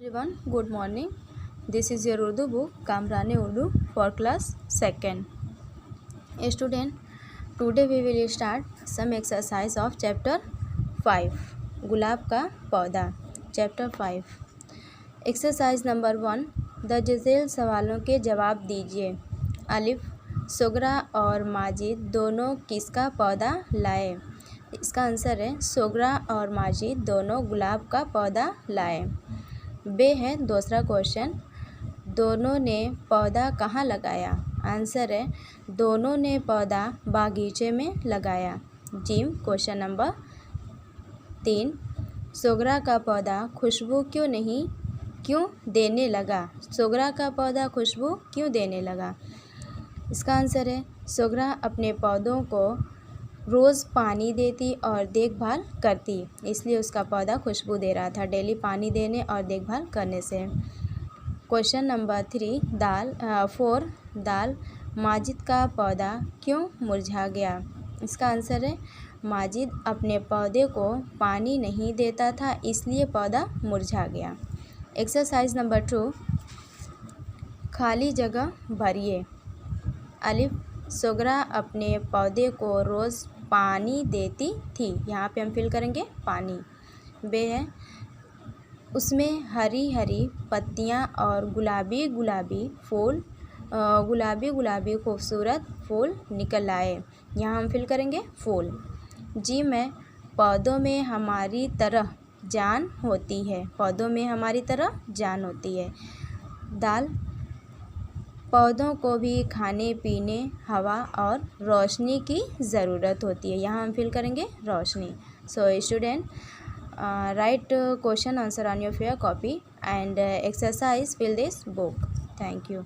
Everyone, good morning. This is your Urdu book, Kamrane Urdu for class 2nd. Student, today we will start some exercise of chapter 5, गुलाब का पौधा. Chapter 5. Exercise number 1. The जिसेल सवालों के जवाब दीजिए. अलिफ, सुगरा और माजिद दोनों किसका पौधा लाए? इसका आंसर है सुगरा और माजिद दोनों गुलाब का पौधा लाए. बे है दूसरा क्वेश्चन, दोनों ने पौधा कहाँ लगाया? आंसर है दोनों ने पौधा बागीचे में लगाया. जिम क्वेश्चन नंबर 3, सुगरा का पौधा खुशबू क्यों देने लगा? सुगरा का पौधा खुशबू क्यों देने लगा? इसका आंसर है सुगरा अपने पौधों को रोज़ पानी देती और देखभाल करती, इसलिए उसका पौधा खुशबू दे रहा था डेली पानी देने और देखभाल करने से. क्वेश्चन नंबर 4, दाल, माजिद का पौधा क्यों मुरझा गया? इसका आंसर है माजिद अपने पौधे को पानी नहीं देता था, इसलिए पौधा मुरझा गया. एक्सरसाइज नंबर 2, खाली जगह भरिए. अलिफ, सुगरा अपने पौधे को रोज़ पानी देती थी. यहाँ पे हम फिल करेंगे पानी. बे है उसमें हरी हरी पत्तियाँ और गुलाबी गुलाबी खूबसूरत फूल निकल आए. यहाँ हम फिल करेंगे फूल. जी में पौधों में हमारी तरह जान होती है. पौधों में हमारी तरह जान होती है. दाल, पौधों को भी खाने पीने, हवा और रोशनी की ज़रूरत होती है. यहाँ हम फिल करेंगे रोशनी. So student, write question answer on your fair copy and exercise fill this book. Thank you.